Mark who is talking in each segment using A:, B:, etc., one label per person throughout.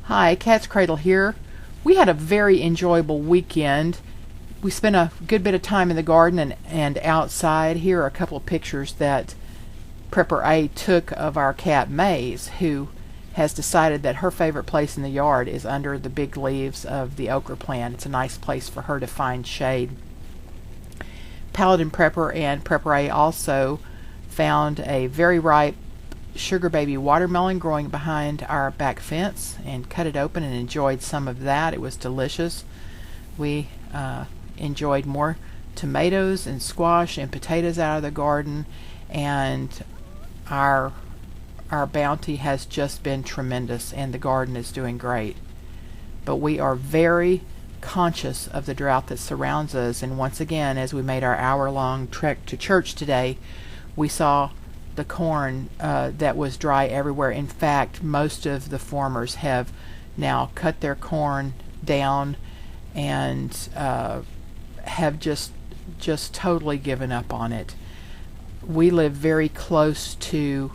A: Hi, katzcradul here. We had a very enjoyable weekend. We spent a good bit of time in the garden and outside. Here are a couple of pictures that Prepper A took of our cat Maze, who has decided that her favorite place in the yard is under the big leaves of the okra plant. It's a nice place for her to find shade. Paladin Prepper and Prepper A also found a very ripe sugar baby watermelon growing behind our back fence and cut it open and enjoyed some of that. It was delicious. We enjoyed more tomatoes and squash and potatoes out of the garden, and our bounty has just been tremendous, and the garden is doing great. But we are very conscious of the drought that surrounds us, and once again, as we made our hour-long trek to church today, we saw the corn that was dry everywhere. In fact, most of the farmers have now cut their corn down and have just totally given up on it. We live very close to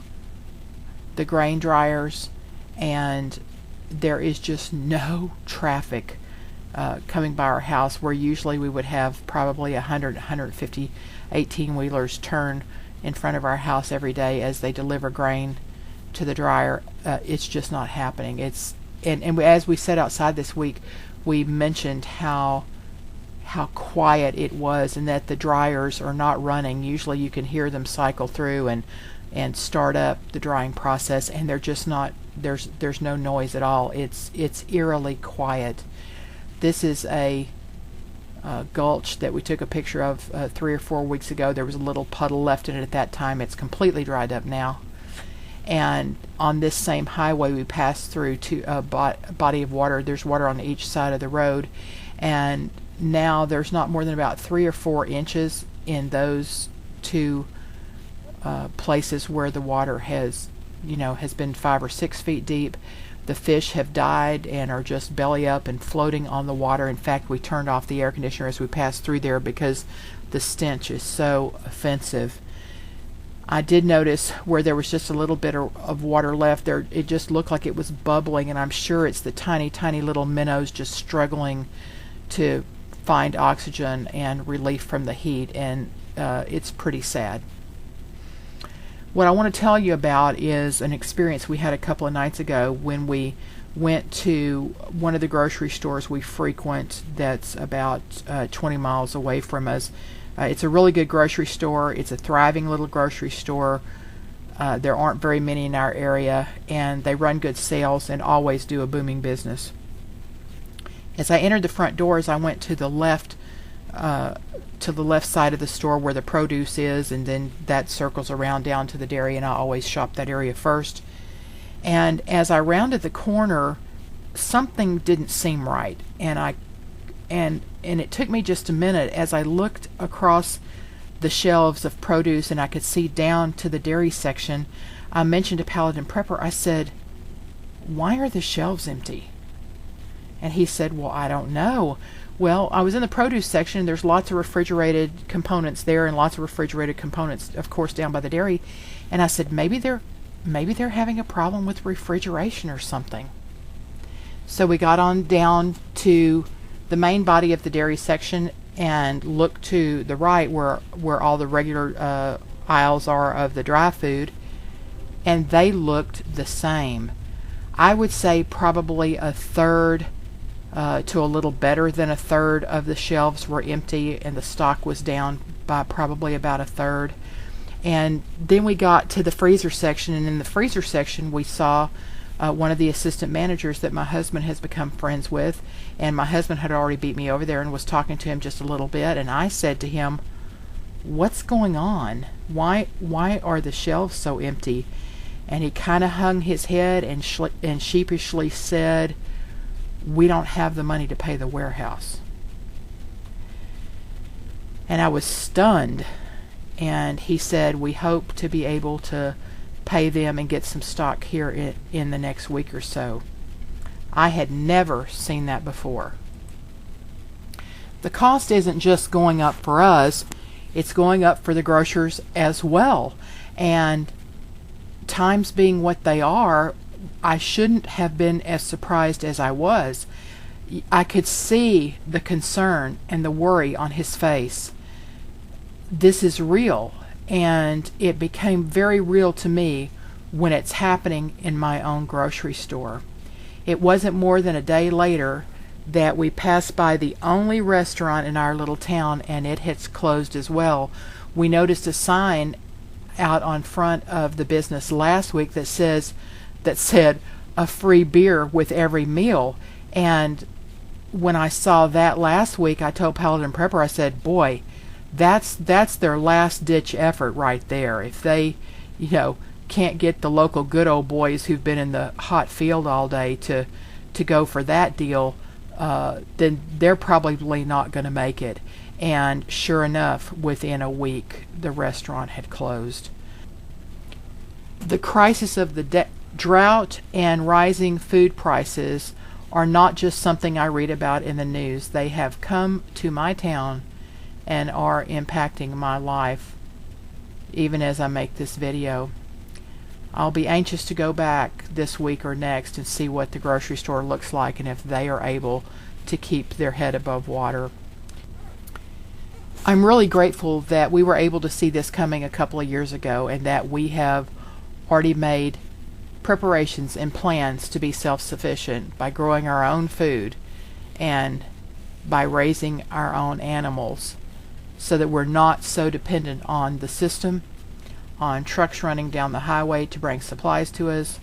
A: the grain dryers, and there is just no traffic coming by our house, where usually we would have probably 150 18-wheelers turn in front of our house every day as they deliver grain to the dryer. It's just not happening. As we sat outside this week, we mentioned how quiet it was, and that the dryers are not running. Usually you can hear them cycle through and start up the drying process, and they're just not. There's no noise at all. It's eerily quiet. This is a gulch that we took a picture of 3 or 4 weeks ago. There was a little puddle left in it at that time. It's completely dried up now. And on this same highway we passed through to a body of water. There's water on each side of the road, and now there's not more than about 3 or 4 inches in those two places where the water has been 5 or 6 feet deep. The fish have died and are just belly up and floating on the water. In fact, we turned off the air conditioner as we passed through there because the stench is so offensive. I did notice where there was just a little bit of water left there. It just looked like it was bubbling, and I'm sure it's the tiny, tiny little minnows just struggling to find oxygen and relief from the heat, and it's pretty sad. What I want to tell you about is an experience we had a couple of nights ago when we went to one of the grocery stores we frequent that's about 20 miles away from us. It's a really good grocery store. It's a thriving little grocery store. There aren't very many in our area, and they run good sales and always do a booming business. As I entered the front doors, I went to the left side of the store where the produce is, and then that circles around down to the dairy, and I always shop that area first. And as I rounded the corner, something didn't seem right, and it took me just a minute as I looked across the shelves of produce and I could see down to the dairy section. I mentioned to Paladin Prepper, I said, "Why are the shelves empty?" And he said, "Well, I don't know." Well, I was in the produce section, and there's lots of refrigerated components there, and lots of refrigerated components, of course, down by the dairy. And I said, maybe they're having a problem with refrigeration or something. So we got on down to the main body of the dairy section and looked to the right where all the regular aisles are of the dry food, and they looked the same. I would say probably a third to a little better than a third of the shelves were empty, and the stock was down by probably about a third. And then we got to the freezer section, and in the freezer section we saw one of the assistant managers that my husband has become friends with, and my husband had already beat me over there and was talking to him just a little bit, and I said to him, "What's going on? Why are the shelves so empty?" And he kind of hung his head and sheepishly said, "We don't have the money to pay the warehouse." And I was stunned, and he said, "We hope to be able to pay them and get some stock here in the next week or so." I had never seen that before. The cost isn't just going up for us, it's going up for the grocers as well. And times being what they are, I shouldn't have been as surprised as I was. I could see the concern and the worry on his face. This is real, and it became very real to me when it's happening in my own grocery store. It wasn't more than a day later that we passed by the only restaurant in our little town, and it had closed as well. We noticed a sign out on front of the business last week that said a free beer with every meal. And when I saw that last week, I told Paladin Prepper, I said, boy, that's their last ditch effort right there. If they, can't get the local good old boys who've been in the hot field all day to go for that deal, then they're probably not going to make it. And sure enough, within a week, the restaurant had closed. The crisis of the drought and rising food prices are not just something I read about in the news. They have come to my town and are impacting my life even as I make this video. I'll be anxious to go back this week or next and see what the grocery store looks like and if they are able to keep their head above water. I'm really grateful that we were able to see this coming a couple of years ago, and that we have already made preparations and plans to be self-sufficient by growing our own food and by raising our own animals, so that we're not so dependent on the system, on trucks running down the highway to bring supplies to us,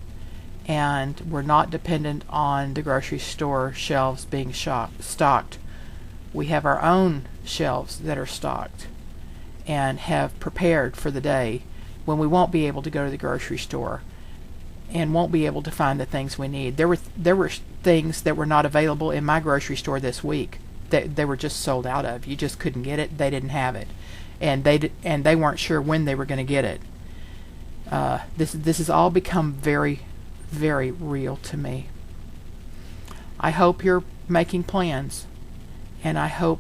A: and we're not dependent on the grocery store shelves being stocked. We have our own shelves that are stocked and have prepared for the day when we won't be able to go to the grocery store and won't be able to find the things we need. There were things that were not available in my grocery store this week that they were just sold out of. You just couldn't get it. They didn't have it, and they weren't sure when they were going to get it. This has all become very, very real to me. I hope you're making plans, and I hope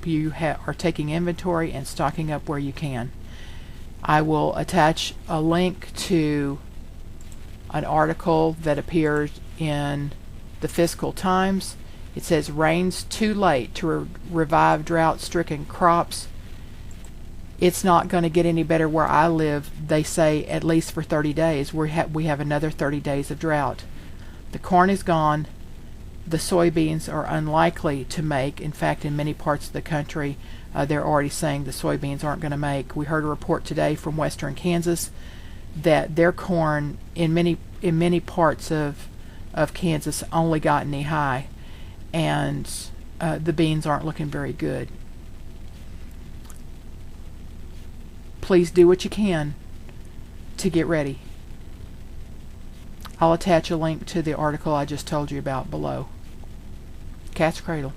A: you are taking inventory and stocking up where you can. I will attach a link to an article that appears in the Fiscal Times. It says, rains too late to revive drought-stricken crops. It's not going to get any better where I live. They say at least for 30 days. We have another 30 days of drought. The corn is gone. The soybeans are unlikely to make. In fact, in many parts of the country, they're already saying the soybeans aren't going to make. We heard a report today from western Kansas that their corn in many parts of Kansas only got knee high, and the beans aren't looking very good. Please do what you can to get ready. I'll attach a link to the article I just told you about below. Cat's Cradle.